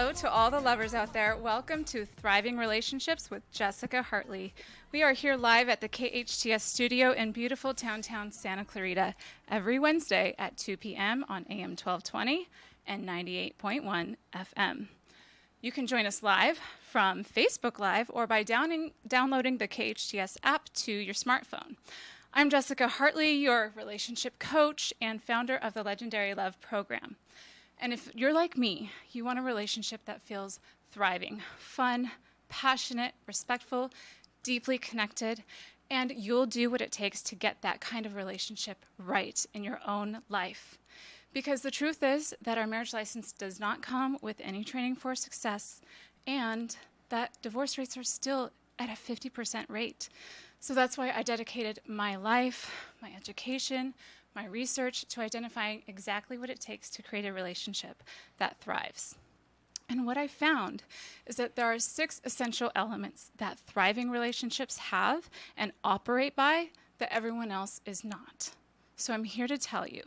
Hello to all the lovers out there. Welcome to Thriving Relationships with Jessica Hartley. We are here live at the KHTS studio in beautiful downtown Santa Clarita every Wednesday at 2 p.m. on AM 1220 and 98.1 FM. You can join us live from Facebook Live or by downloading the KHTS app to your smartphone. I'm Jessica Hartley, your relationship coach and founder of the Legendary Love program. And if you're like me, you want a relationship that feels thriving, fun, passionate, respectful, deeply connected, and you'll do what it takes to get that kind of relationship right in your own life. Because the truth is that our marriage license does not come with any training for success, and that divorce rates are still at a 50% rate. So that's why I dedicated my life, my education, my research to identifying exactly what it takes to create a relationship that thrives. And what I found is that there are 6 essential elements that thriving relationships have and operate by that everyone else is not. So I'm here to tell you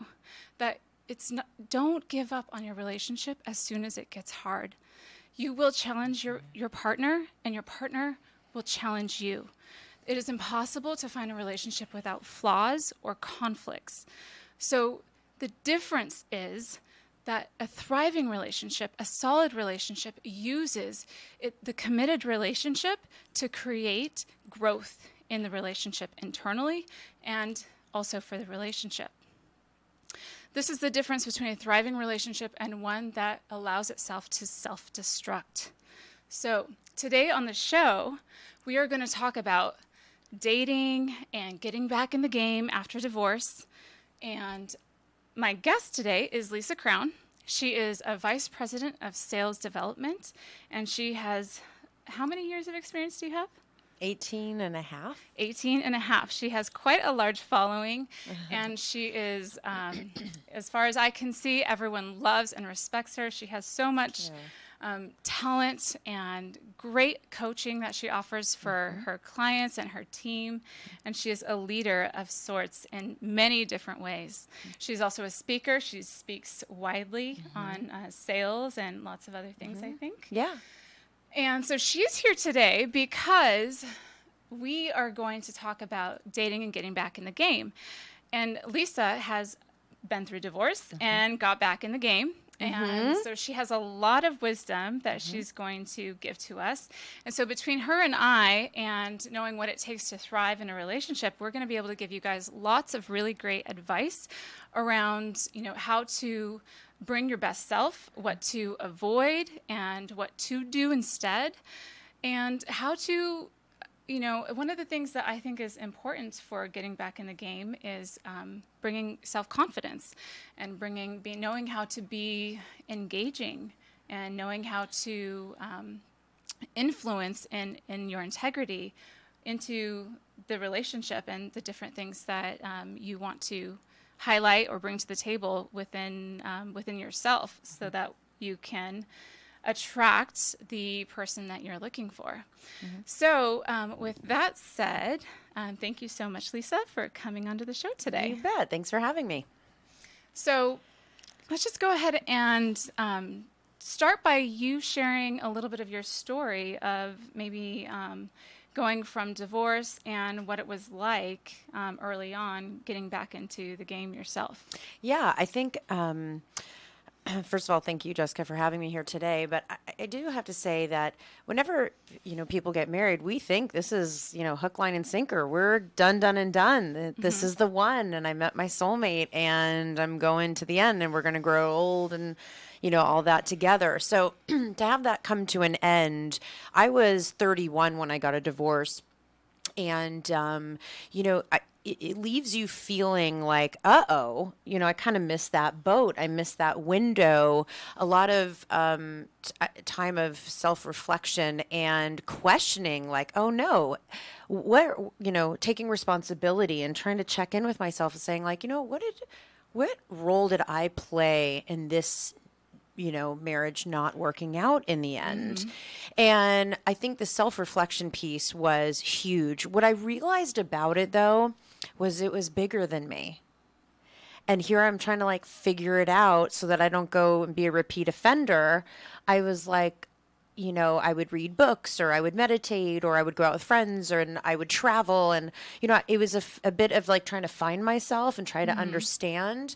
that don't give up on your relationship as soon as it gets hard. You will challenge your partner, and your partner will challenge you. It is impossible to find a relationship without flaws or conflicts. So the difference is that a thriving relationship, a solid relationship, uses the committed relationship to create growth in the relationship internally and also for the relationship. This is the difference between a thriving relationship and one that allows itself to self-destruct. So today on the show, we are going to talk about dating and getting back in the game after divorce. And my guest today is Lisa Crown. She is a vice president of sales development, and she has, how many years of experience do you have? 18 and a half. 18 and a half. She has quite a large following, and she is, as far as I can see, everyone loves and respects her. She has so much talent and great coaching that she offers for her clients and her team, and she is a leader of sorts in many different ways. She's also a speaker. She speaks widely on sales and lots of other things, I think. Yeah. And so she's here today because we are going to talk about dating and getting back in the game. And Lisa has been through divorce and got back in the game. And so she has a lot of wisdom that she's going to give to us. And so between her and I, and knowing what it takes to thrive in a relationship, we're going to be able to give you guys lots of really great advice around, how to bring your best self, what to avoid, and what to do instead, and how to, one of the things that I think is important for getting back in the game is bringing self-confidence and knowing how to be engaging and knowing how to influence in your integrity into the relationship and the different things that you want to highlight or bring to the table within yourself so that you can attract the person that you're looking for. So with that said, thank you so much, Lisa, for coming onto the show today. You bet. Thanks for having me. So let's just go ahead and start by you sharing a little bit of your story of maybe going from divorce and what it was like early on getting back into the game yourself. Yeah, I think, first of all, thank you, Jessica, for having me here today. But I do have to say that whenever, people get married, we think this is, hook, line, and sinker. We're done, and done. This is the one. And I met my soulmate, and I'm going to the end, and we're going to grow old and, all that together. So to have that come to an end, I was 31 when I got a divorce. And, it leaves you feeling like, I kind of missed that boat. I missed that window. A lot of time of self-reflection and questioning, like, oh no, taking responsibility and trying to check in with myself and saying, like, what role did I play in this marriage not working out in the end? And I think the self-reflection piece was huge. What I realized about it, though, was it was bigger than me. And here I'm trying to like figure it out so that I don't go and be a repeat offender. I was like, I would read books or I would meditate or I would go out with friends or and I would travel. And, it was a bit of like trying to find myself and try to understand.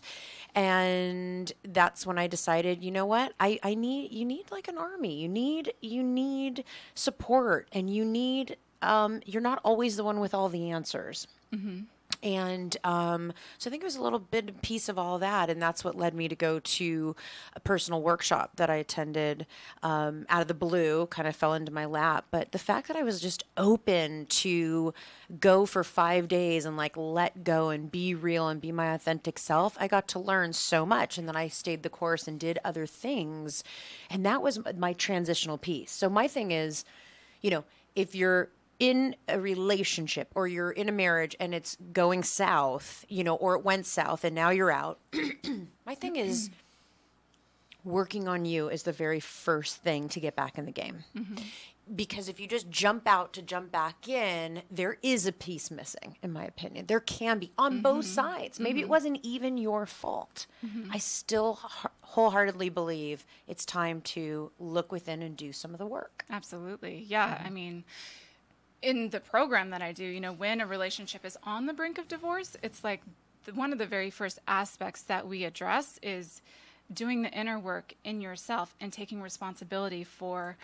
And that's when I decided, you know what? You need like an army. You need support and you're not always the one with all the answers. And so I think it was a little bit of piece of all that, and that's what led me to go to a personal workshop that I attended out of the blue, kind of fell into my lap. But the fact that I was just open to go for 5 days and like let go and be real and be my authentic self, I got to learn so much. And then I stayed the course and did other things, and that was my transitional piece. So my thing is, if you're in a relationship or you're in a marriage and it's going south, or it went south and now you're out, my thing is working on you is the very first thing to get back in the game. Because if you just jump out to jump back in, there is a piece missing, in my opinion. There can be on both sides. Maybe it wasn't even your fault. I still wholeheartedly believe it's time to look within and do some of the work. Absolutely. Yeah. I mean, in the program that I do, when a relationship is on the brink of divorce, it's like one of the very first aspects that we address is doing the inner work in yourself and taking responsibility for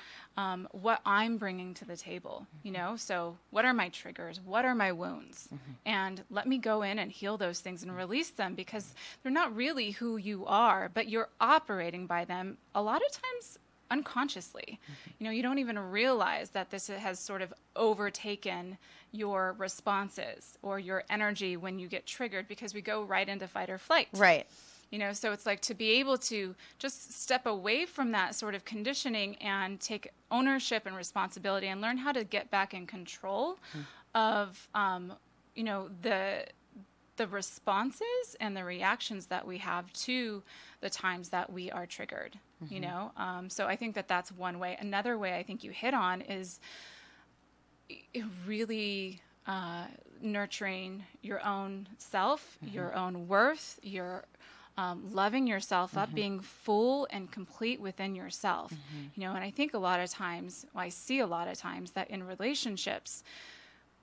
what I'm bringing to the table, So what are my triggers? What are my wounds? And let me go in and heal those things and release them, because they're not really who you are, but you're operating by them a lot of times unconsciously. You don't even realize that this has sort of overtaken your responses or your energy when you get triggered, because we go right into fight or flight. Right. So it's like to be able to just step away from that sort of conditioning and take ownership and responsibility and learn how to get back in control of, the responses and the reactions that we have to the times that we are triggered, So I think that that's one way. Another way I think you hit on is really nurturing your own self, your own worth, your loving yourself up, being full and complete within yourself, And I think I see a lot of times that in relationships,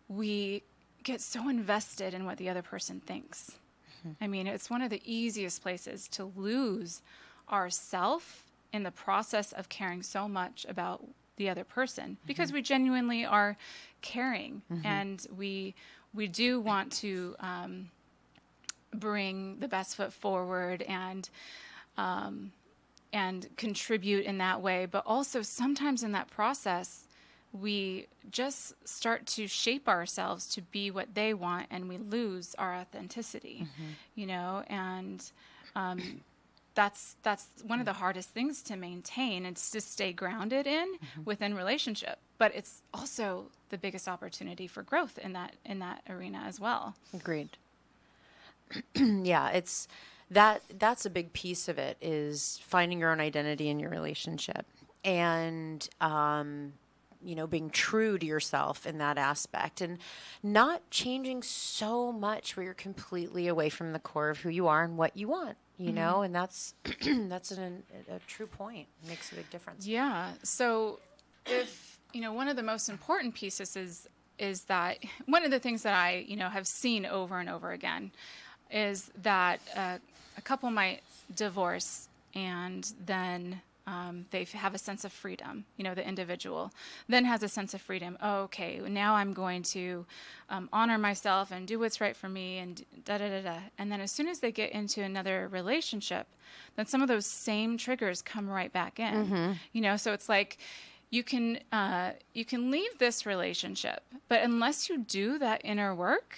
we get so invested in what the other person thinks. I mean, it's one of the easiest places to lose ourself in the process of caring so much about the other person, because we genuinely are caring, and we do want to bring the best foot forward and contribute in that way. But also sometimes in that process, we just start to shape ourselves to be what they want, and we lose our authenticity, and that's one of the hardest things to maintain. It's to stay grounded within relationship, but it's also the biggest opportunity for growth in that arena as well. Agreed. Yeah, that's a big piece of it, is finding your own identity in your relationship and being true to yourself in that aspect, and not changing so much where you're completely away from the core of who you are and what you want, and that's a true point. It makes a big difference. Yeah. So if, one of the most important pieces is that one of the things that I, have seen over and over again is that a couple might divorce and then they have a sense of freedom. The individual then has a sense of freedom. Oh, okay, now I'm going to honor myself and do what's right for me, and da-da-da-da. And then as soon as they get into another relationship, then some of those same triggers come right back in. So it's like you can leave this relationship, but unless you do that inner work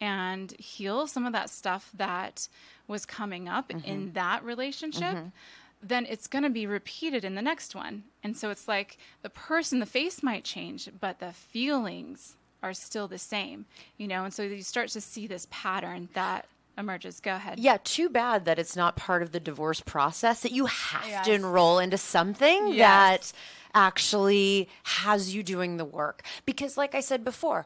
and heal some of that stuff that was coming up in that relationship, then it's going to be repeated in the next one. And so it's like the face might change, but the feelings are still the same, and so you start to see this pattern that emerges. Go ahead. Yeah, too bad that it's not part of the divorce process, that you have to enroll into something that actually has you doing the work. Because like I said before,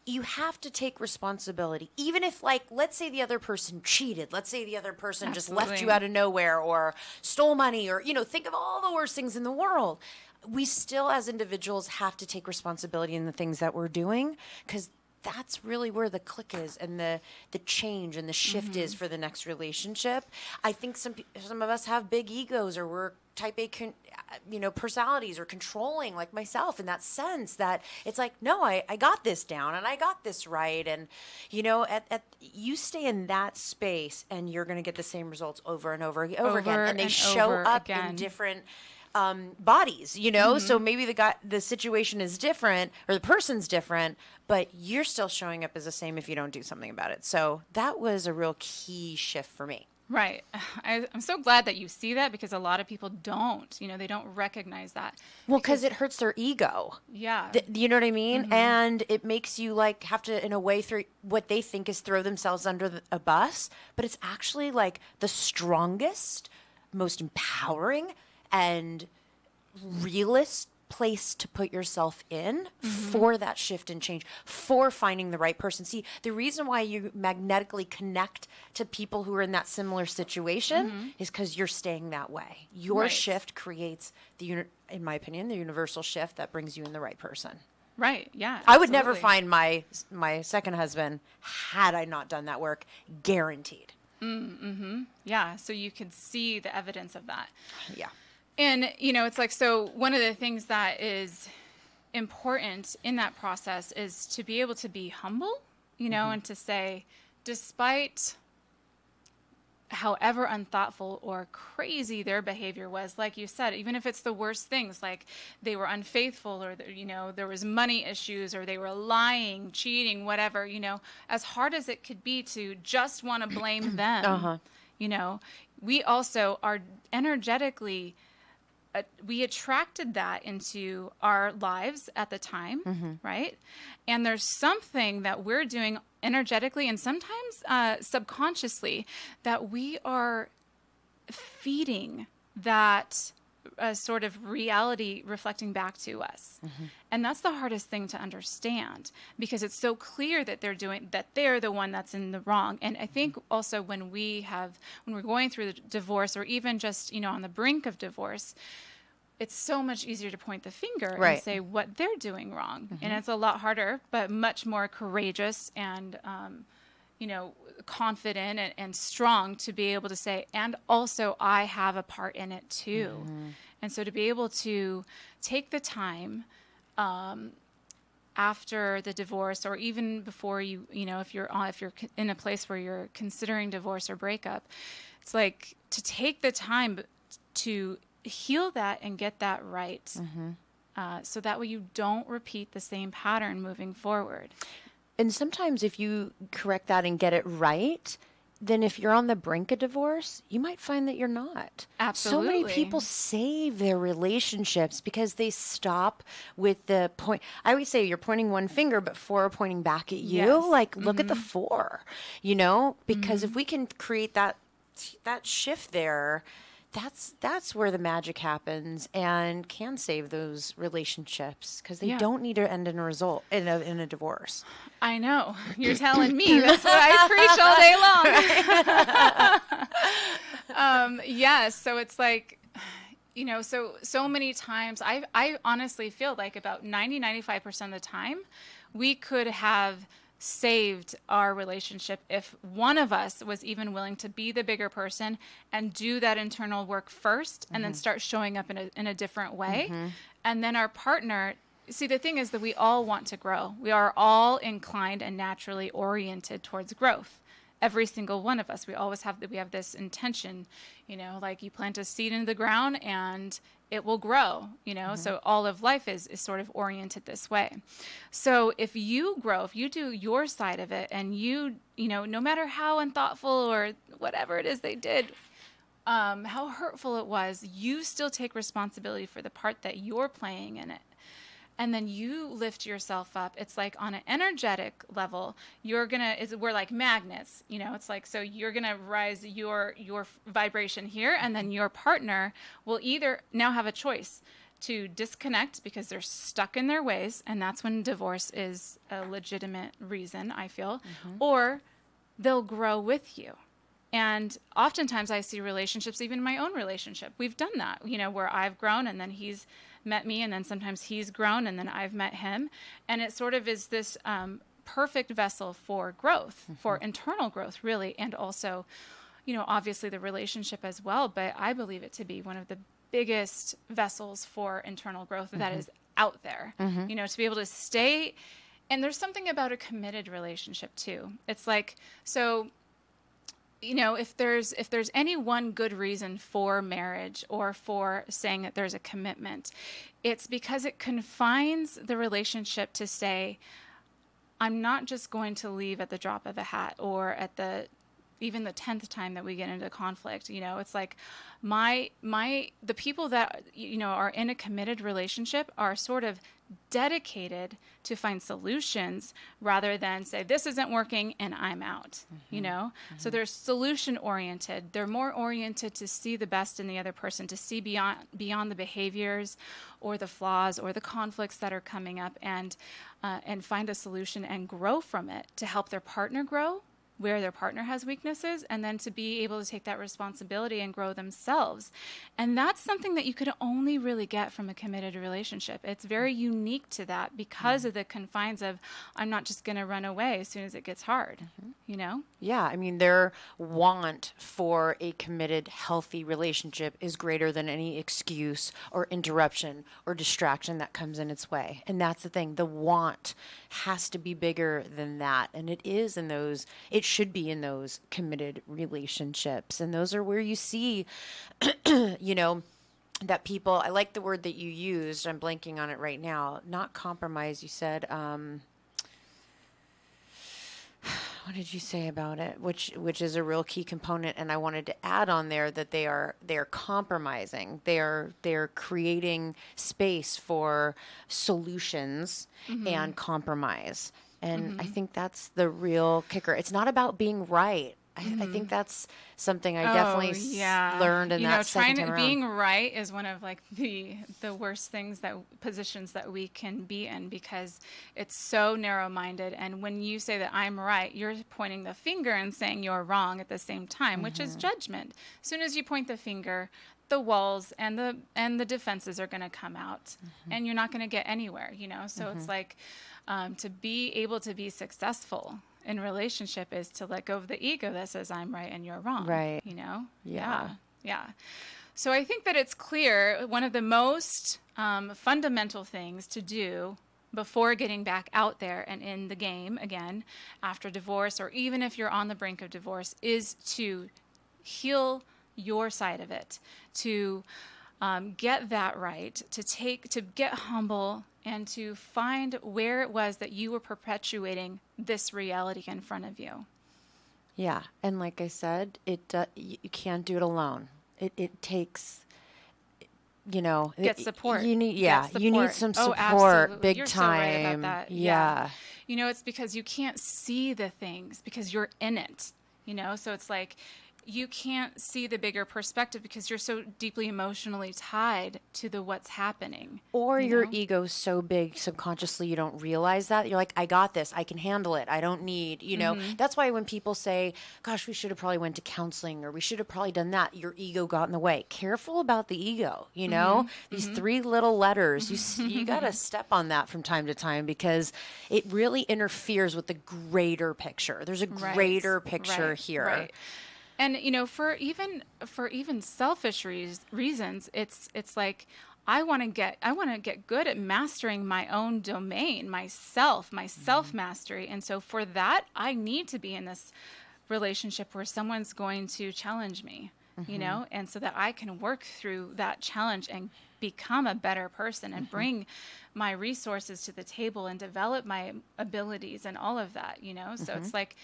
you have to take responsibility. Even if, like, let's say the other person cheated. Let's say the other person just left you Absolutely. out of nowhere or stole money or, think of all the worst things in the world. We still, as individuals, have to take responsibility in the things that we're doing, because that's really where the click is and the change and the shift is for the next relationship. I think some of us have big egos, or we're type A personalities, or controlling, like myself, in that sense that it's like, no, I got this down and I got this right. And you stay in that space and you're going to get the same results over and over again, and they show up in different bodies, so maybe the situation is different, or the person's different, but you're still showing up as the same if you don't do something about it. So that was a real key shift for me. Right. I'm so glad that you see that, because a lot of people don't, they don't recognize that. Well, because it hurts their ego. Yeah. You know what I mean? And it makes you like have to, in a way, through what they think is throw themselves under a bus, but it's actually like the strongest, most empowering, and realist place to put yourself in for that shift and change, for finding the right person. See, the reason why you magnetically connect to people who are in that similar situation is because you're staying that way. Your shift creates in my opinion, the universal shift that brings you in the right person. Right. Yeah. I would never find my second husband had I not done that work, guaranteed. Yeah. So you could see the evidence of that. Yeah. And, it's like, so one of the things that is important in that process is to be able to be humble, and to say, despite however unthoughtful or crazy their behavior was, like you said, even if it's the worst things, like they were unfaithful, or, there was money issues, or they were lying, cheating, whatever, as hard as it could be to just want to blame them, we also are energetically we attracted that into our lives at the time, right? And there's something that we're doing energetically and sometimes subconsciously that we are feeding that sort of reality reflecting back to us. And that's the hardest thing to understand, because it's so clear that they're the one that's in the wrong. And I think also when we're going through the divorce, or even just, on the brink of divorce, it's so much easier to point the finger and say what they're doing wrong. And it's a lot harder, but much more courageous and, confident and strong to be able to say, and also I have a part in it too. And so to be able to take the time after the divorce, or even before if you're in a place where you're considering divorce or breakup, it's like to take the time to heal that and get that right. So that way you don't repeat the same pattern moving forward. And sometimes if you correct that and get it right, then if you're on the brink of divorce, you might find that you're not. Absolutely. So many people save their relationships because they stop with the point. I always say you're pointing one finger, but four are pointing back at you. Yes. Like, look at the four, because if we can create that shift there, that's where the magic happens, and can save those relationships, because they don't need to end in a divorce. I know. You're telling me. That's what I preach all day long. Yes. So it's like, so many times I honestly feel like about 95% of the time we could have saved our relationship if one of us was even willing to be the bigger person and do that internal work first, and then start showing up in a different way. And then our partner, see, the thing is that we all want to grow. We are all inclined and naturally oriented towards growth. Every single one of us, we have this intention, like you plant a seed into the ground and it will grow, so all of life is sort of oriented this way. So if you grow, if you do your side of it, and no matter how unthoughtful or whatever it is they did, how hurtful it was, you still take responsibility for the part that you're playing in it. And then you lift yourself up. It's like on an energetic level, we're like magnets, it's like, so you're going to rise your vibration here, and then your partner will either now have a choice to disconnect because they're stuck in their ways, and that's when divorce is a legitimate reason, I feel, or they'll grow with you. And oftentimes I see relationships, even in my own relationship, we've done that, where I've grown and then he's met me, and then sometimes he's grown and then I've met him. And it sort of is this perfect vessel for growth, for internal growth, really, and also, obviously the relationship as well. But I believe it to be one of the biggest vessels for internal growth that is out there, to be able to stay. And there's something about a committed relationship too. It's like, so, if there's any one good reason for marriage or for saying that there's a commitment, it's because it confines the relationship to say, I'm not just going to leave at the drop of a hat or at even the 10th time that we get into conflict. It's like the people that, are in a committed relationship are sort of dedicated to find solutions rather than say, this isn't working and I'm out, So they're solution oriented. They're more oriented to see the best in the other person, to see beyond the behaviors or the flaws or the conflicts that are coming up, and find a solution and grow from it to help their partner grow where their partner has weaknesses, and then to be able to take that responsibility and grow themselves. And that's something that you could only really get from a committed relationship. It's very unique to that because of the confines of, I'm not just going to run away as soon as it gets hard, Yeah, I mean, their want for a committed, healthy relationship is greater than any excuse or interruption or distraction that comes in its way. And that's the thing. The want has to be bigger than that. And it should be in those committed relationships. And those are where you see, that people, I like the word that you used. I'm blanking on it right now. Not compromise. You said, what did you say about it? Which is a real key component, and I wanted to add on there that they are compromising. They're creating space for solutions and compromise. And I think that's the real kicker. It's not about being right. I think that's something I definitely learned in that second time around. Being right is one of like the worst positions that we can be in, because it's so narrow-minded. And when you say that I'm right, you're pointing the finger and saying you're wrong at the same time, which is judgment. As soon as you point the finger, the walls and the defenses are going to come out, and you're not going to get anywhere. So it's like to be able to be successful in relationship is to let go of the ego that says I'm right and you're wrong. Right. Yeah. So I think that it's clear one of the most fundamental things to do before getting back out there and in the game again after divorce, or even if you're on the brink of divorce, is to heal your side of it, to get that right, to get humble, and to find where it was that you were perpetuating this reality in front of you. Yeah, and like I said, you can't do it alone. It takes, get support. You need some support, absolutely. big You're time. So right about that. Yeah. It's because you can't see the things because you're in it. So it's like you can't see the bigger perspective because you're so deeply emotionally tied to what's happening. Or your ego's so big subconsciously you don't realize that. You're like, I got this. I can handle it. I don't need, That's why when people say, gosh, we should have probably went to counseling, or we should have probably done that, your ego got in the way. Careful about the ego, These 3 little letters, you got to step on that from time to time, because it really interferes with the greater picture. There's a greater picture here. Right. And for even selfish reasons, it's like I want to get good at mastering my own domain, my self mastery. And so for that, I need to be in this relationship where someone's going to challenge me, and so that I can work through that challenge and become a better person and bring my resources to the table and develop my abilities and all of that, So it's like,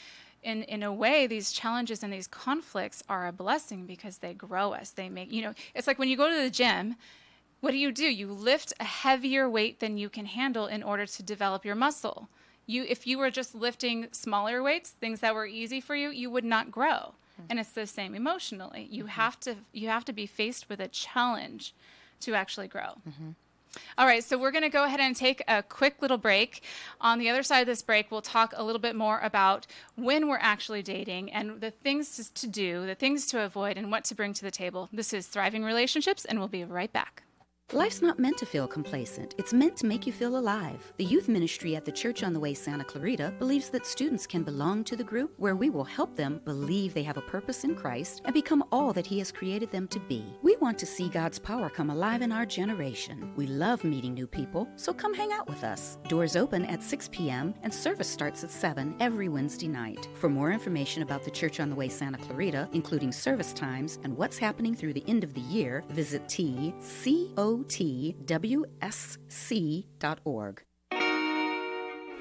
in a way, these challenges and these conflicts are a blessing because they grow us. They make, it's like when you go to the gym, what do? You lift a heavier weight than you can handle in order to develop your muscle. If you were just lifting smaller weights, things that were easy for you, you would not grow. And it's the same emotionally. You have to be faced with a challenge to actually grow. All right, so we're going to go ahead and take a quick little break. On the other side of this break, we'll talk a little bit more about when we're actually dating and the things to do, the things to avoid, and what to bring to the table. This is Thriving Relationships, and we'll be right back. Life's not meant to feel complacent. It's meant to make you feel alive. The youth ministry at the Church on the Way Santa Clarita believes that students can belong to the group where we will help them believe they have a purpose in Christ and become all that He has created them to be. We want to see God's power come alive in our generation. We love meeting new people, so come hang out with us. Doors open at 6 p.m. and service starts at 7 every Wednesday night. For more information about the Church on the Way Santa Clarita, including service times and what's happening through the end of the year, visit tcotwsc.org.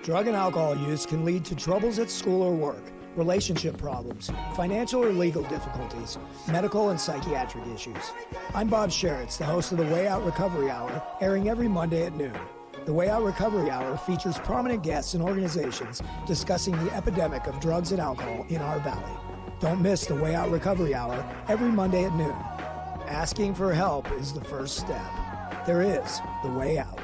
Drug and alcohol use can lead to troubles at school or work, relationship problems, financial or legal difficulties, medical and psychiatric issues. I'm Bob Sheritz, the host of the Way Out Recovery Hour, airing every Monday at noon. The Way Out Recovery Hour features prominent guests and organizations discussing the epidemic of drugs and alcohol in our valley. Don't miss the Way Out Recovery Hour every Monday at noon. Asking for help is the first step. There is the way out.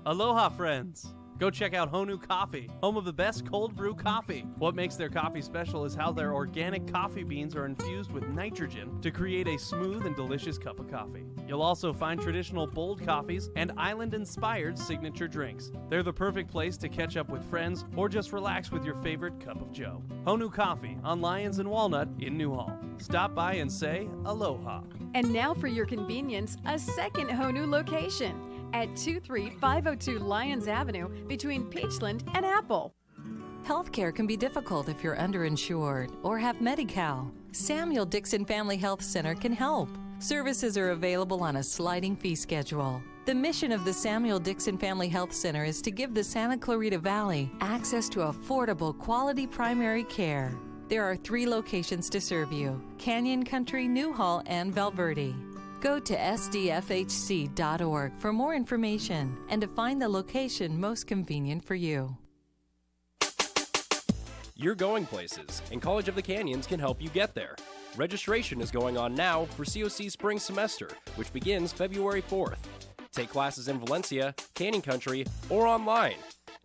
Aloha, friends. Go check out Honu Coffee, home of the best cold brew coffee. What makes their coffee special is how their organic coffee beans are infused with nitrogen to create a smooth and delicious cup of coffee. You'll also find traditional bold coffees and island-inspired signature drinks. They're the perfect place to catch up with friends or just relax with your favorite cup of joe. Honu Coffee on Lyons and Walnut in Newhall. Stop by and say aloha. And now for your convenience, a second Honu location at 23502 Lyons Avenue between Peachland and Apple. Healthcare can be difficult if you're underinsured or have Medi-Cal. Samuel Dixon Family Health Center can help. Services are available on a sliding fee schedule. The mission of the Samuel Dixon Family Health Center is to give the Santa Clarita Valley access to affordable, quality primary care. There are 3 locations to serve you: Canyon Country, Newhall, and Valverde. Go to sdfhc.org for more information and to find the location most convenient for you. You're going places, and College of the Canyons can help you get there. Registration is going on now for COC Spring Semester, which begins February 4th. Take classes in Valencia, Canyon Country, or online.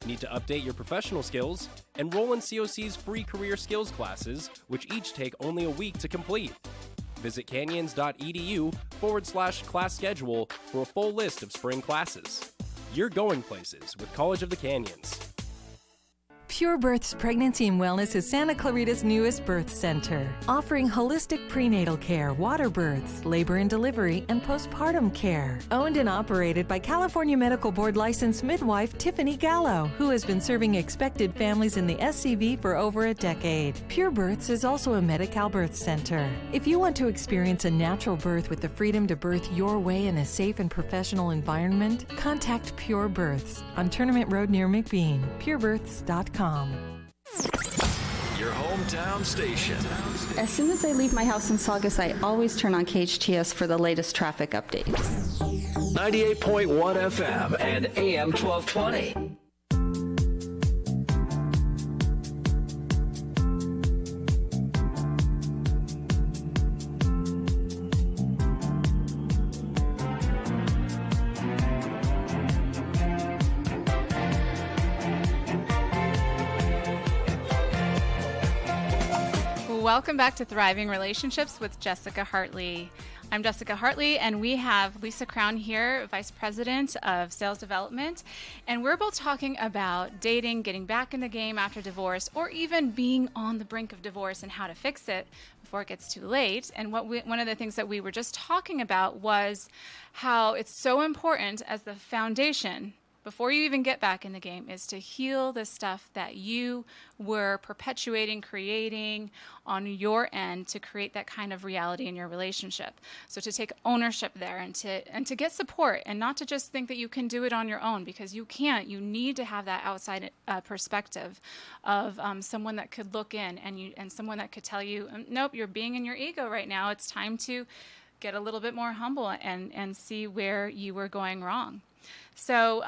Need to update your professional skills? Enroll in COC's free career skills classes, which each take only a week to complete. Visit canyons.edu/class schedule for a full list of spring classes. You're going places with College of the Canyons. Pure Birth's Pregnancy and Wellness is Santa Clarita's newest birth center, offering holistic prenatal care, water births, labor and delivery, and postpartum care. Owned and operated by California Medical Board licensed midwife Tiffany Gallo, who has been serving expected families in the SCV for over a decade. Pure Births is also a Medi-Cal birth center. If you want to experience a natural birth with the freedom to birth your way in a safe and professional environment, contact Pure Births on Tournament Road near McBean, purebirths.com. Your hometown station. As soon as I leave my house in Saugus, I always turn on KHTS for the latest traffic updates. 98.1 FM and AM 1220. Welcome back to Thriving Relationships with Jessica Hartley. I'm Jessica Hartley, and we have Lisa Crown here, Vice President of Sales Development, and we're both talking about dating, getting back in the game after divorce, or even being on the brink of divorce and how to fix it before it gets too late. And one of the things that we were just talking about was how it's so important as the foundation before you even get back in the game is to heal the stuff that you were perpetuating, creating on your end to create that kind of reality in your relationship. So to take ownership there and to get support and not to just think that you can do it on your own, because you can't. You need to have that outside perspective of someone that could look in and someone that could tell you, nope, you're being in your ego right now. It's time to get a little bit more humble and see where you were going wrong. So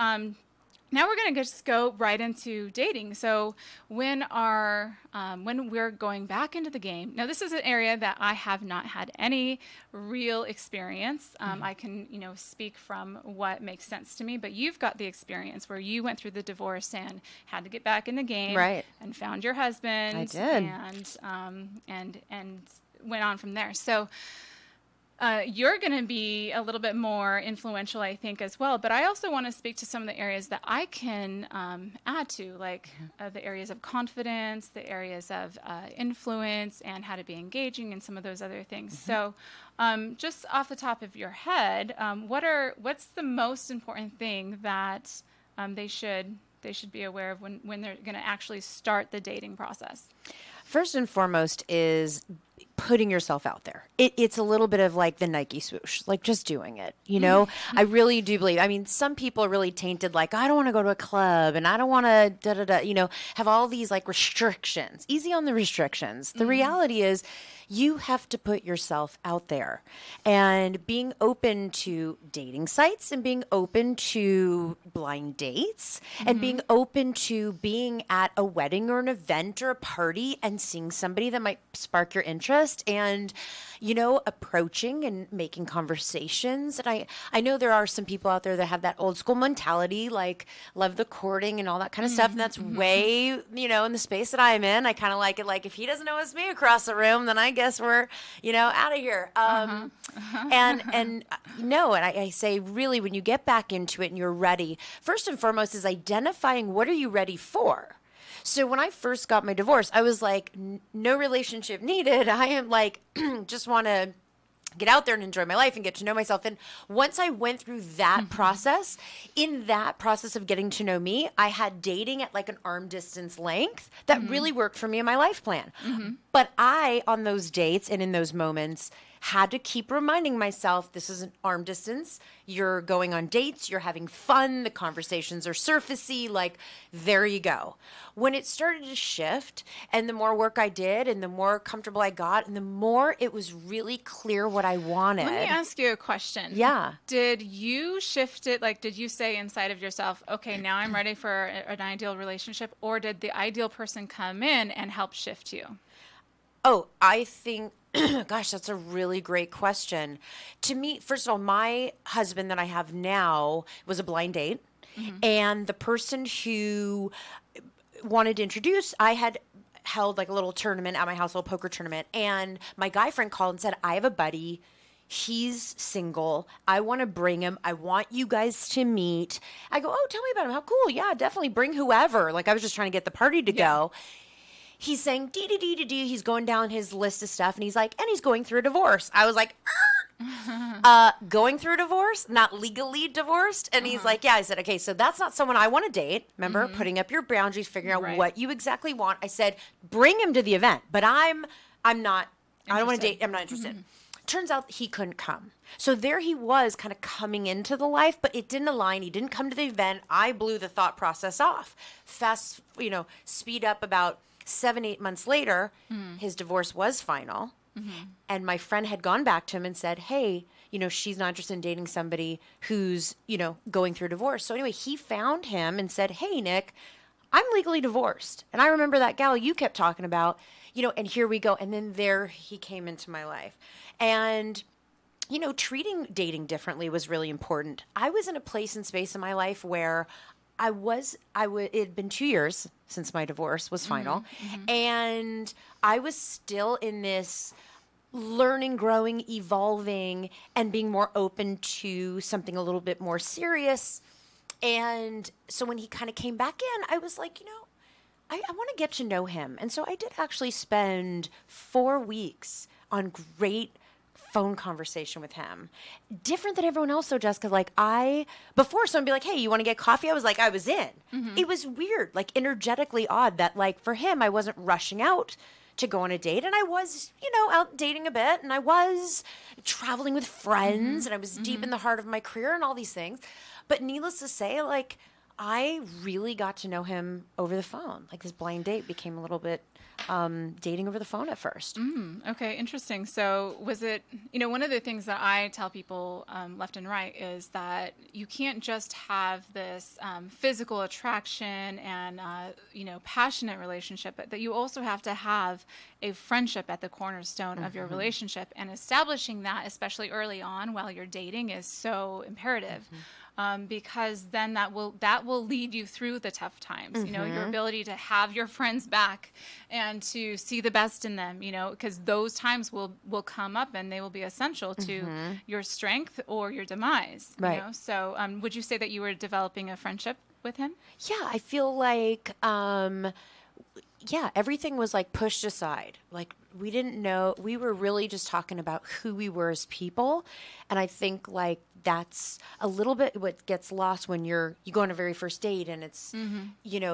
Now we're going to just go right into dating. So when we're going back into the game, now this is an area that I have not had any real experience. I can, speak from what makes sense to me, but you've got the experience where you went through the divorce and had to get back in the game, Right. and found your husband. I did. And went on from there. So you're going to be a little bit more influential, I think, as well. But I also want to speak to some of the areas that I can add to, like the areas of confidence, the areas of influence, and how to be engaging, and some of those other things. So just off the top of your head, what's the most important thing that they should be aware of when they're going to actually start the dating process? First and foremost is putting yourself out there. It's a little bit of like the Nike swoosh, like just doing it, I really do believe, some people are really tainted, like, I don't want to go to a club and I don't want to have all these like restrictions. Easy on the restrictions. The reality is you have to put yourself out there, and being open to dating sites, and being open to blind dates, and being open to being at a wedding or an event or a party and seeing somebody that might spark your interest, and approaching and making conversations. And I know there are some people out there that have that old school mentality, like love the courting and all that kind of stuff. And that's way, in the space that I'm in. I kind of like it. Like, if he doesn't know it's me across the room, then I guess we're, out of here. And I say, really, when you get back into it and you're ready, first and foremost is identifying, what are you ready for? So when I first got my divorce, I was like, no relationship needed. I am like, just want to get out there and enjoy my life and get to know myself. And once I went through that process, in that process of getting to know me, I had dating at like an arm distance length that really worked for me in my life plan. But I, on those dates and in those moments, had to keep reminding myself, this is an arm distance. You're going on dates. You're having fun. The conversations are surfacey. Like, there you go. When it started to shift, and the more work I did, and the more comfortable I got, and the more it was really clear what I wanted. Let me ask you a question. Yeah. Did you shift it? Like, did you say inside of yourself, okay, now I'm ready for an ideal relationship? Or did the ideal person come in and help shift you? Oh, I think... Gosh, that's a really great question. To me, first of all, my husband that I have now was a blind date. And the person who wanted to introduce, I had held like a little tournament at my house, a little poker tournament. And my guy friend called and said, I have a buddy. He's single. I want to bring him. I want you guys to meet. I go, oh, tell me about him. How cool. Yeah, definitely bring whoever. Like, I was just trying to get the party to go. He's saying, dee-dee-dee-dee-dee. He's going down his list of stuff, and he's like, and he's going through a divorce. I was like, going through a divorce, not legally divorced. And he's like, yeah. I said, okay, so that's not someone I want to date. Remember, putting up your boundaries, figuring out what you exactly want. I said, bring him to the event, but I'm not, I don't want to date. I'm not interested. Turns out he couldn't come. So there he was, kind of coming into the life, but it didn't align. He didn't come to the event. I blew the thought process off. Speed up about 7-8 months later, his divorce was final. And my friend had gone back to him and said, hey, she's not interested in dating somebody who's, going through a divorce. So anyway, he found him and said, hey, Nick, I'm legally divorced. And I remember that gal you kept talking about, and here we go. And then there he came into my life. And, treating dating differently was really important. I was in a place and space in my life where it had been 2 years since my divorce was final. And I was still in this learning, growing, evolving, and being more open to something a little bit more serious. And so when he kind of came back in, I was like, I want to get to know him. And so I did actually spend 4 weeks on great phone conversation with him. Different than everyone else though, Jessica. Like before someone be like, hey, you want to get coffee? I was like, I was in. It was weird, like energetically odd that like for him, I wasn't rushing out to go on a date. And I was, out dating a bit, and I was traveling with friends, and I was deep in the heart of my career and all these things. But needless to say, like, I really got to know him over the phone. Like this blind date became a little bit dating over the phone at first. Okay, interesting. So was it, one of the things that I tell people left and right is that you can't just have this physical attraction and, passionate relationship, but that you also have to have a friendship at the cornerstone of your relationship. And establishing that, especially early on while you're dating, is so imperative. Because then that will lead you through the tough times. Your ability to have your friends back and to see the best in them. Because those times will come up and they will be essential to your strength or your demise. Right. So, would you say that you were developing a friendship with him? Yeah, I feel like everything was like pushed aside. Like we didn't know, we were really just talking about who we were as people. And I think like that's a little bit what gets lost when you go on a very first date and it's,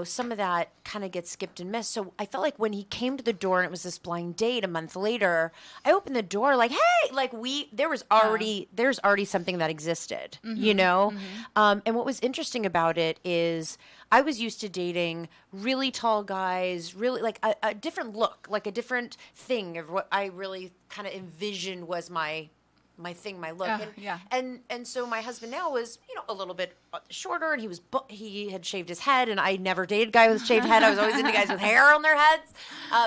some of that kind of gets skipped and missed. So I felt like when he came to the door and it was this blind date a month later, I opened the door like, hey, like there's already something that existed, And what was interesting about it is I was used to dating really tall guys, really like a different look, like a different thing of what I really kind of envisioned was my thing, my look. And so my husband now was, a little bit shorter, and he had shaved his head, and I never dated a guy with a shaved head. I was always into guys with hair on their heads.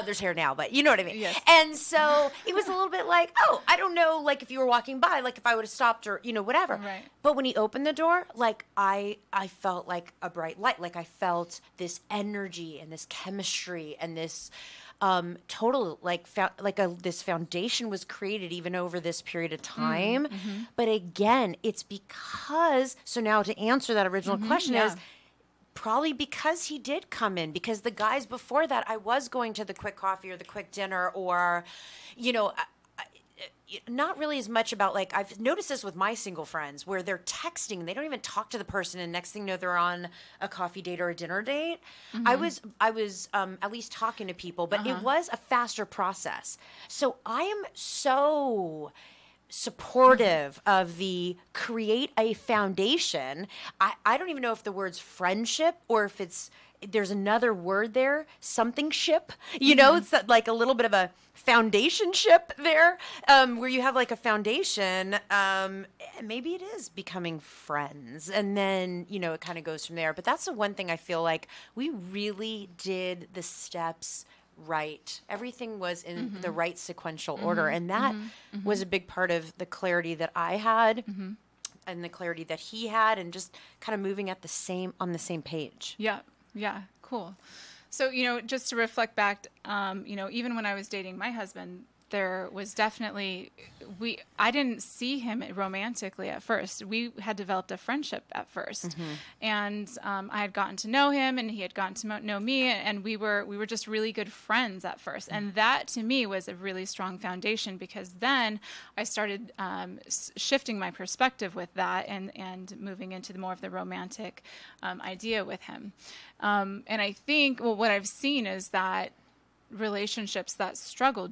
There's hair now, but you know what I mean. Yes. And so it was a little bit like, oh, I don't know, like if you were walking by, like if I would have stopped or, whatever. Right. But when he opened the door, like I felt like a bright light. Like I felt this energy and this chemistry and this total this foundation was created even over this period of time. But again, it's because, so now to answer that original question is probably because he did come in, because the guys before that, I was going to the quick coffee or the quick dinner or, not really as much about like, I've noticed this with my single friends where they're texting, they don't even talk to the person, and next thing you know, they're on a coffee date or a dinner date. I was at least talking to people, but it was a faster process. So I am so supportive of the create a foundation. I don't even know if the word's friendship or if there's another word there, something ship, it's like a little bit of a foundation ship there, where you have like a foundation, maybe it is becoming friends, and then, it kind of goes from there. But that's the one thing I feel like we really did the steps right. Everything was in the right sequential order, and that was a big part of the clarity that I had and the clarity that he had, and just kind of moving on the same page. Yeah, cool. So, just to reflect back, even when I was dating my husband, there was definitely, I didn't see him romantically at first. We had developed a friendship at first. And I had gotten to know him, and he had gotten to know me, and we were just really good friends at first. And that to me was a really strong foundation, because then I started shifting my perspective with that and moving into more of the romantic idea with him. And I think, what I've seen is that relationships that struggle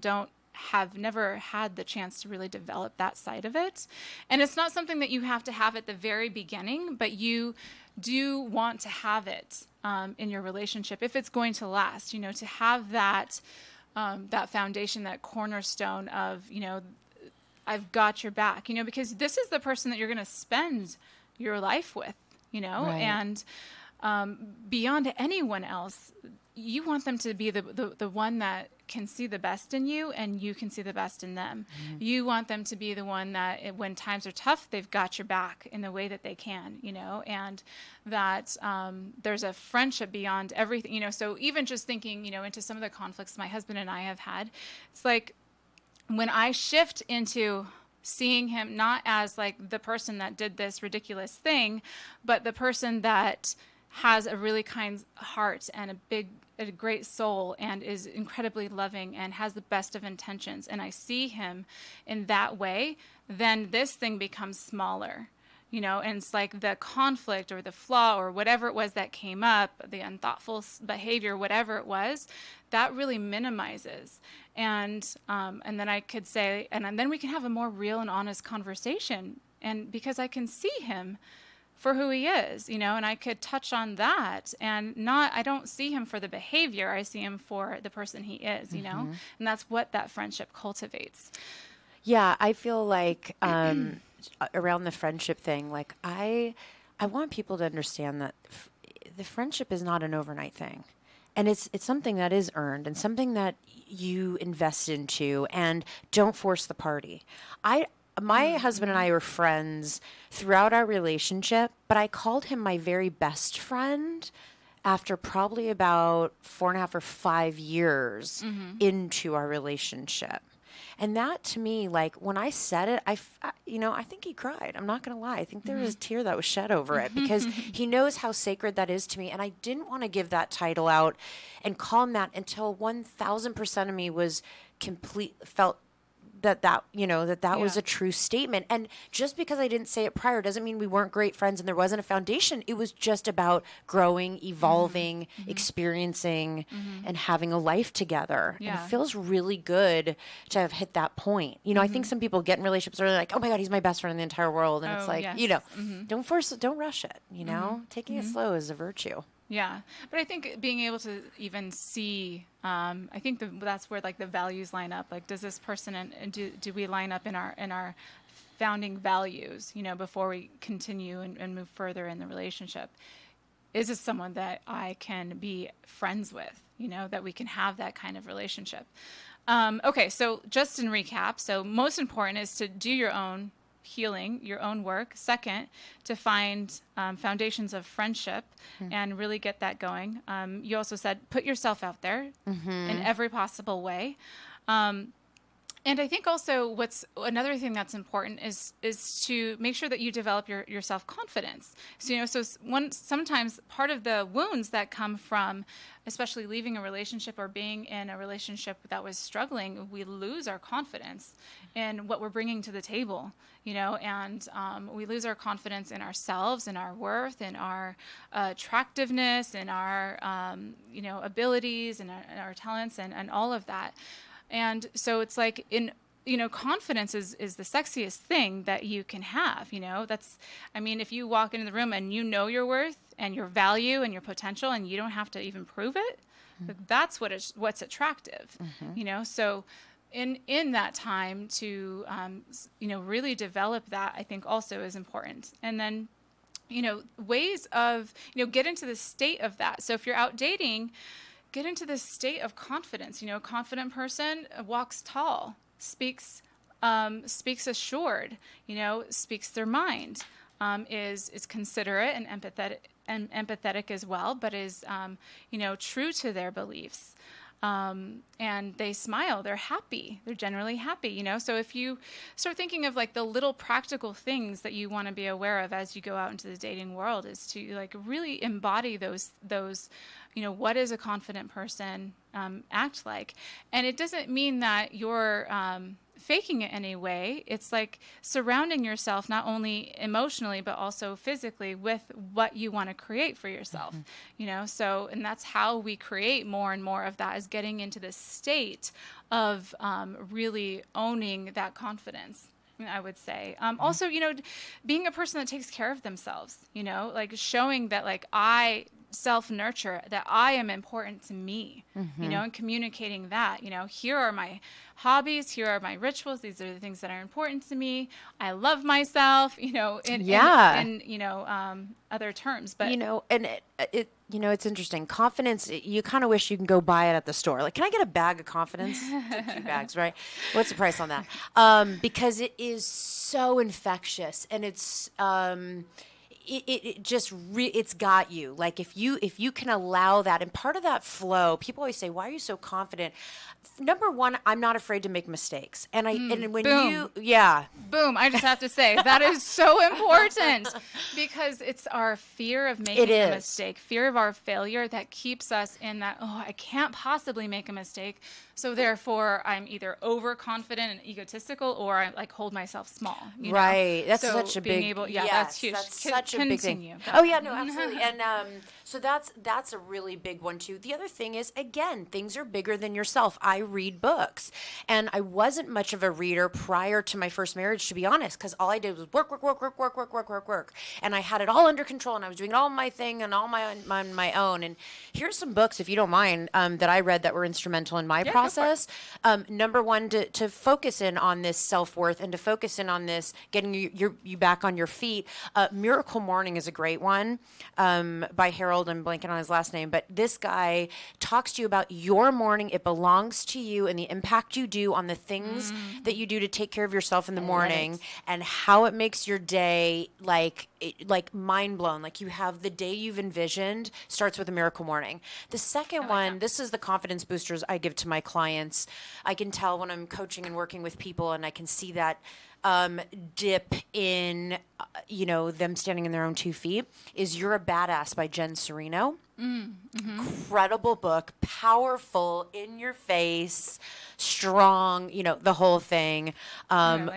have never had the chance to really develop that side of it. And it's not something that you have to have at the very beginning, but you do want to have it in your relationship if it's going to last, to have that foundation, that cornerstone of, I've got your back, because this is the person that you're going to spend your life with, Right. And beyond anyone else, you want them to be the one that can see the best in you, and you can see the best in them. You want them to be the one that when times are tough, they've got your back in the way that they can, and that there's a friendship beyond everything, so even just thinking, into some of the conflicts my husband and I have had, it's like when I shift into seeing him not as like the person that did this ridiculous thing, but the person that has a really kind heart and a great soul and is incredibly loving and has the best of intentions, and I see him in that way, then this thing becomes smaller, and it's like the conflict or the flaw or whatever it was that came up, the unthoughtful behavior, whatever it was, that really minimizes. And then I could say, and then we can have a more real and honest conversation, and because I can see him for who he is, and I could touch on that, and I don't see him for the behavior. I see him for the person he is, and that's what that friendship cultivates. Yeah, I feel like around the friendship thing, like I want people to understand that the friendship is not an overnight thing. And it's something that is earned and something that you invest into, and don't force the party. My husband and I were friends throughout our relationship, but I called him my very best friend after probably about 4.5 or 5 years into our relationship. And that, to me, like, when I said it, I think he cried. I'm not going to lie. I think there was a tear that was shed over it, because he knows how sacred that is to me. And I didn't want to give that title out and call him that until 1,000% of me was felt that was a true statement. And just because I didn't say it prior doesn't mean we weren't great friends and there wasn't a foundation. It was just about growing, evolving, experiencing, and having a life together. Yeah. And it feels really good to have hit that point. I think some people get in relationships where they're like, oh my God, he's my best friend in the entire world. And it's like, don't rush it, Taking it slow is a virtue. Yeah. But I think being able to even see, I think that's where like the values line up. Like, does this person and do we line up in our founding values, before we continue and move further in the relationship? Is this someone that I can be friends with, that we can have that kind of relationship? Okay. So just in recap, so most important is to do your own healing, your own work. Second, to find foundations of friendship and really get that going. You also said put yourself out there in every possible way. And I think also what's another thing that's important is to make sure that you develop your self-confidence. So, sometimes part of the wounds that come from especially leaving a relationship or being in a relationship that was struggling, we lose our confidence in what we're bringing to the table, and we lose our confidence in ourselves, in our worth, in our attractiveness, in our, abilities and our talents and all of that. And so it's like confidence is the sexiest thing that you can have, if you walk into the room and your worth and your value and your potential and you don't have to even prove it, that's what's attractive, so in that time to, really develop that, I think also is important. And then, ways of, get into the state of that. So if you're out dating, get into this state of confidence. A confident person walks tall, speaks assured, speaks their mind, is considerate and empathetic as well, but is, true to their beliefs. And they smile, they're happy, they're generally happy, So if you start thinking of like the little practical things that you want to be aware of as you go out into the dating world, is to like really embody those, what does a confident person act like? And it doesn't mean that you're faking it anyway. It's like surrounding yourself not only emotionally but also physically with what you want to create for yourself. So, and that's how we create more and more of that, is getting into this state of really owning that confidence, I would say. Also, being a person that takes care of themselves, like showing that like I self-nurture, that I am important to me, and communicating that, here are my hobbies, here are my rituals, these are the things that are important to me. I love myself, in other terms. But and it it's interesting. Confidence, you kind of wish you can go buy it at the store. Like, can I get a bag of confidence? 2 bags, right? What's the price on that? Because it is so infectious, and it's it's got you. Like, if you can allow that, and part of that flow, people always say, why are you so confident? Number one, I'm not afraid to make mistakes. And when boom. Boom. I just have to say that is so important, because it's our fear of making a mistake, fear of our failure, that keeps us in that, I can't possibly make a mistake. So therefore, I'm either overconfident and egotistical, or I like hold myself small. You Right. know? That's so such a being big. able, Yes, that's huge. that's such a big thing. Continue. Oh yeah, no, absolutely. And so that's a really big one too. The other thing is, again, things are bigger than yourself. I read books, and I wasn't much of a reader prior to my first marriage, to be honest, because all I did was work, and I had it all under control, and I was doing all my thing and all my own. And here's some books, if you don't mind, that I read that were instrumental in my process. Number one, to focus in on this self-worth and to focus in on this getting you back on your feet. Miracle Morning is a great one, by Harold. I'm blanking on his last name, but this guy talks to you about your morning. It belongs to you, and the impact you do on the things that you do to take care of yourself in the morning, and how it makes your day like mind blown. Like you have the day you've envisioned starts with a miracle morning. The second one, this is the confidence boosters I give to my clients. I can tell when I'm coaching and working with people, and I can see that dip in, them standing in their own 2 feet, is You're a Badass by Jen Serino. Incredible book, powerful, in your face, strong, the whole thing,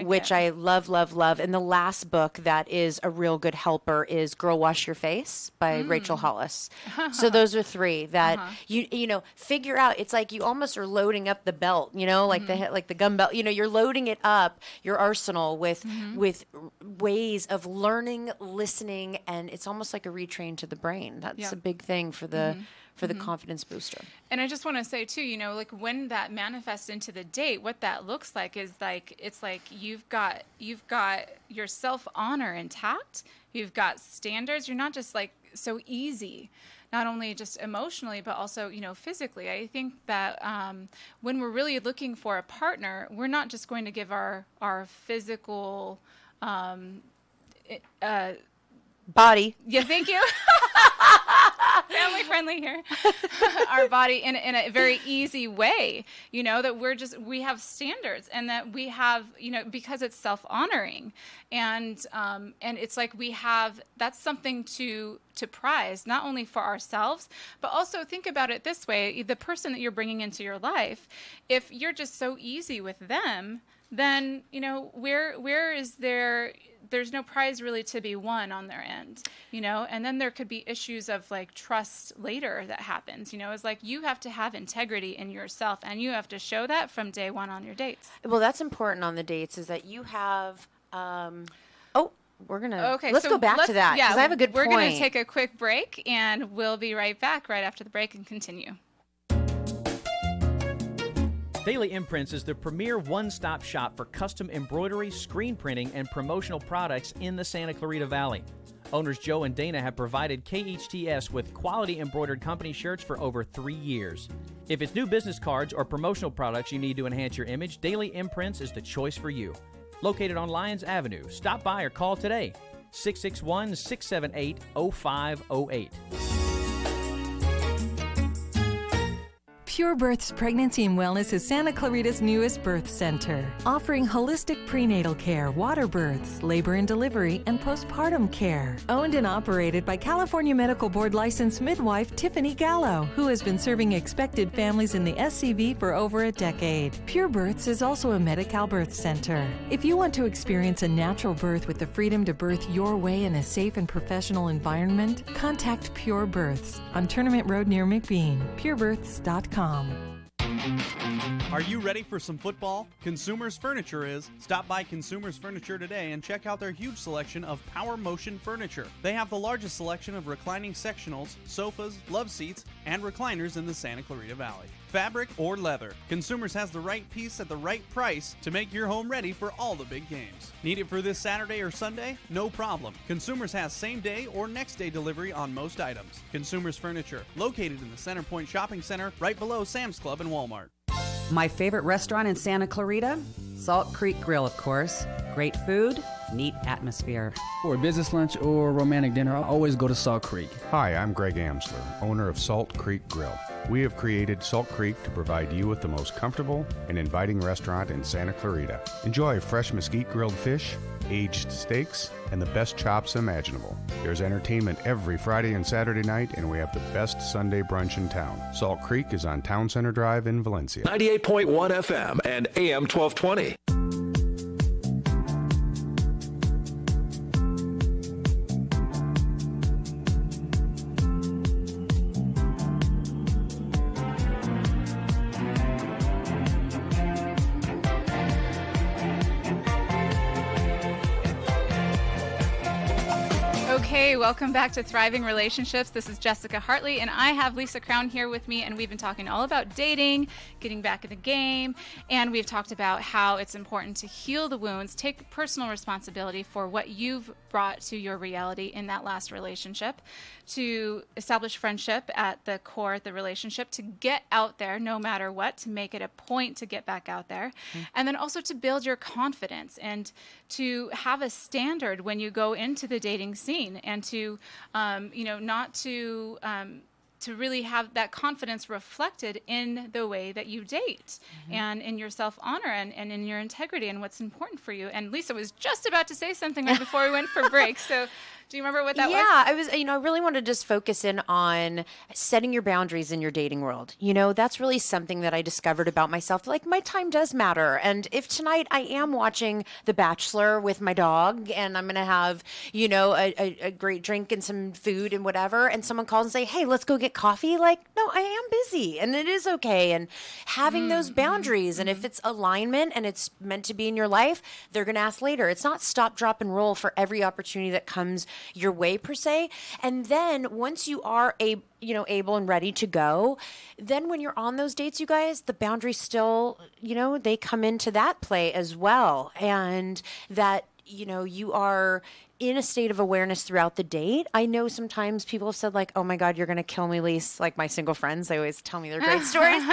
which I love. And the last book that is a real good helper is Girl Wash Your Face by Rachel Hollis. So those are 3 that you figure out. It's like you almost are loading up the belt, like the gun belt. You're loading it up, your arsenal with ways of learning, listening, and it's almost like a retrain to the brain. That's a big thing for the confidence booster. And I just want to say too, like when that manifests into the date, what that looks like is like, it's like you've got your self-honor intact. You've got standards. You're not just like so easy, not only just emotionally, but also, physically. I think that when we're really looking for a partner, we're not just going to give our physical body. Yeah, thank you. Family friendly here. Our body in a very easy way, that we have standards, and that we have, because it's self-honoring, and it's like that's something to prize, not only for ourselves, but also think about it this way: the person that you're bringing into your life, if you're just so easy with them, then where is there's no prize really to be won on their end, and then there could be issues of like trust later that happens. It's like you have to have integrity in yourself, and you have to show that from day one on your dates. Well, that's important on the dates, is that you have let's go back to that, because I have a good point. We're going to take a quick break, and we'll be right back right after the break and continue. Daily Imprints is the premier one-stop shop for custom embroidery, screen printing, and promotional products in the Santa Clarita Valley. Owners Joe and Dana have provided KHTS with quality embroidered company shirts for over 3 years. If it's new business cards or promotional products you need to enhance your image, Daily Imprints is the choice for you. Located on Lyons Avenue, stop by or call today, 661-678-0508. Pure Birth's Pregnancy and Wellness is Santa Clarita's newest birth center, offering holistic prenatal care, water births, labor and delivery, and postpartum care. Owned and operated by California Medical Board licensed midwife Tiffany Gallo, who has been serving expected families in the SCV for over a decade. Pure Births is also a Medi-Cal birth center. If you want to experience a natural birth with the freedom to birth your way in a safe and professional environment, contact Pure Births on Tournament Road near McBean, purebirths.com. Are you ready for some football? Consumers Furniture is. Stop by Consumers Furniture today and check out their huge selection of Power Motion furniture. They have the largest selection of reclining sectionals, sofas, love seats, and recliners in the Santa Clarita Valley. Fabric or leather, Consumers has the right piece at the right price to make your home ready for all the big games. Need it for this Saturday or Sunday? No problem. Consumers has same day or next day delivery on most items. Consumers Furniture, located in the Center Point Shopping Center, right below Sam's Club and Walmart. My favorite restaurant in Santa Clarita? Salt Creek Grill, of course. Great food, neat atmosphere. For a business lunch or romantic dinner, I'll always go to Salt Creek. Hi, I'm Greg Amsler, owner of Salt Creek Grill. We have created Salt Creek to provide you with the most comfortable and inviting restaurant in Santa Clarita. Enjoy fresh mesquite grilled fish, aged steaks, and the best chops imaginable. There's entertainment every Friday and Saturday night, and we have the best Sunday brunch in town. Salt Creek is on Town Center Drive in Valencia. 98.1 FM and AM 1220. Okay, welcome back to Thriving Relationships. This is Jessica Hartley, and I have Lisa Crown here with me, and we've been talking all about dating, getting back in the game, and we've talked about how it's important to heal the wounds, take personal responsibility for what you've brought to your reality in that last relationship, to establish friendship at the core of the relationship, to get out there no matter what, to make it a point to get back out there, and then also to build your confidence and to have a standard when you go into the dating scene, and to not to really have that confidence reflected in the way that you date, and in your self-honor and in your integrity and what's important for you. And Lisa was just about to say something right before we went for break. So do you remember what that was? Yeah, I was, I really want to just focus in on setting your boundaries in your dating world. That's really something that I discovered about myself. Like, my time does matter. And if tonight I am watching The Bachelor with my dog and I'm going to have, a great drink and some food and whatever, and someone calls and say, hey, let's go get coffee. Like, no, I am busy and it is okay. And having those boundaries, and if it's alignment and it's meant to be in your life, they're going to ask later. It's not stop, drop, and roll for every opportunity that comes your way, per se. And then once you are able and ready to go, then when you're on those dates, you guys, the boundaries still, they come into that play as well. And that, you are in a state of awareness throughout the date. I know sometimes people have said, like, oh my God, you're going to kill me, Lise. Like, my single friends, they always tell me their great stories.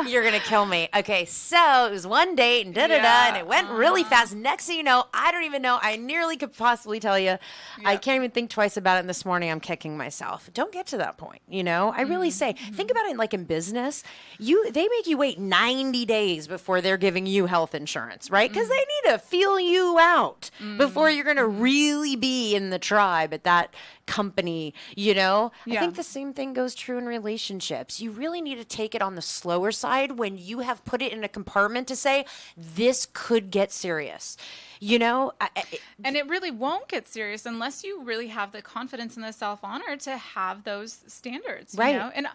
You're going to kill me. Okay, so it was one date and and it went really fast. Next thing you know, I don't even know. I nearly could possibly tell you. I can't even think twice about it. And this morning I'm kicking myself. Don't get to that point. I really say, think about it like in business. They make you wait 90 days before they're giving you health insurance, right? Because they need to feel you out before you're going to really be in the tribe at that company, I think the same thing goes true in relationships. You really need to take it on the slower side when you have put it in a compartment to say, this could get serious. And it really won't get serious unless you really have the confidence and the self-honor to have those standards, right? And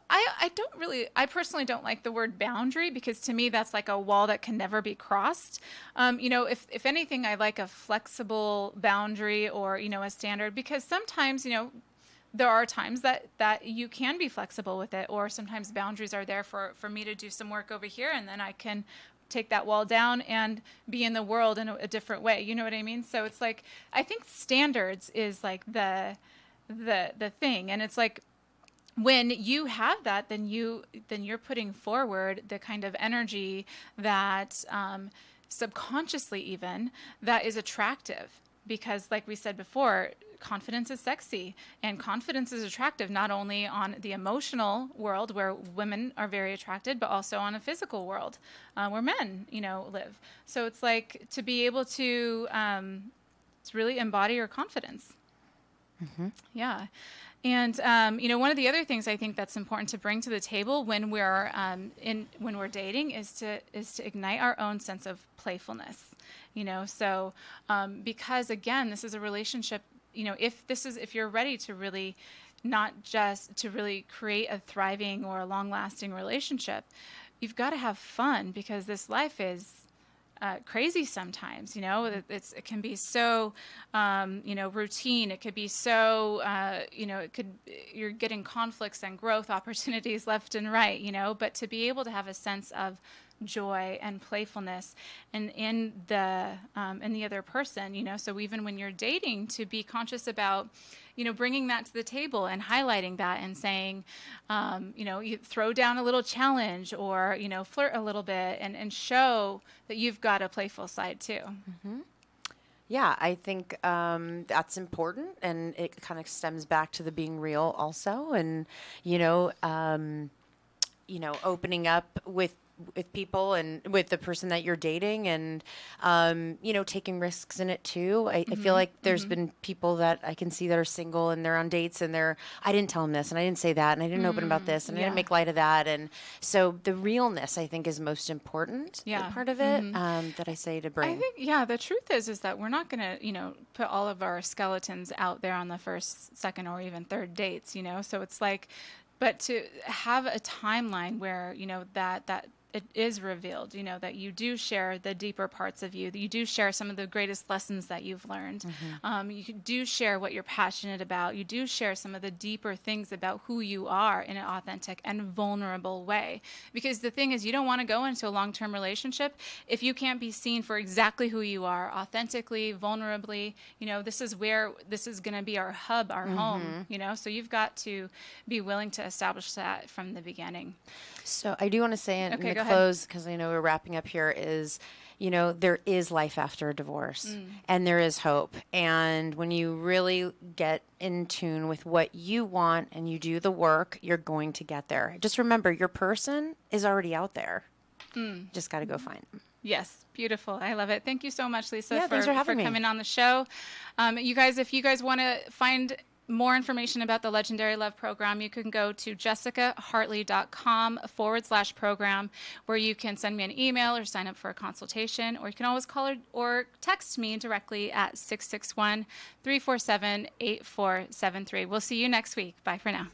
I personally don't like the word boundary, because to me that's like a wall that can never be crossed. If anything, I like a flexible boundary or a standard, because sometimes there are times that you can be flexible with it, or sometimes boundaries are there for me to do some work over here, and then I can take that wall down and be in the world in a different way. You know what I mean? So it's like, I think standards is like the thing. And it's like, when you have that, then you're putting forward the kind of energy that subconsciously even that is attractive, because like we said before, confidence is sexy, and confidence is attractive not only on the emotional world where women are very attracted, but also on a physical world where men, live. So it's like to be able to really embody your confidence. Yeah. And one of the other things I think that's important to bring to the table when we're dating is to ignite our own sense of playfulness. So because again, this is a relationship. If you're ready to really, not just to really create a thriving or a long-lasting relationship, you've got to have fun, because this life is crazy sometimes. It can be so routine. It could be so you're getting conflicts and growth opportunities left and right. But to be able to have a sense of joy and playfulness and in the other person, so even when you're dating, to be conscious about bringing that to the table and highlighting that and saying, you throw down a little challenge or flirt a little bit and show that you've got a playful side too. Yeah, I think that's important, and it kind of stems back to the being real also, and opening up with people and with the person that you're dating, and taking risks in it too. I feel like there's been people that I can see that are single and they're on dates and I didn't tell him this and I didn't say that and I didn't open about this and I didn't make light of that, and so the realness I think is most important part of it, that I say to bring. I think the truth is that we're not going to put all of our skeletons out there on the first, second, or even third dates, so it's like, but to have a timeline where that it is revealed, that you do share the deeper parts of you, that you do share some of the greatest lessons that you've learned. You do share what you're passionate about. You do share some of the deeper things about who you are in an authentic and vulnerable way. Because the thing is, you don't want to go into a long-term relationship if you can't be seen for exactly who you are, authentically, vulnerably. This is where this is going to be our hub, our home, so you've got to be willing to establish that from the beginning. So I do want to say in the close, because I know we're wrapping up here, is, there is life after a divorce and there is hope. And when you really get in tune with what you want and you do the work, you're going to get there. Just remember, your person is already out there. Just got to go find them. Yes, beautiful. I love it. Thank you so much, Lisa, thanks for having me. coming on the show. You guys, if you guys want to find more information about the Legendary Love Program, you can go to jessicahartley.com/program, where you can send me an email or sign up for a consultation, or you can always call or text me directly at 661-347-8473. We'll see you next week. Bye for now.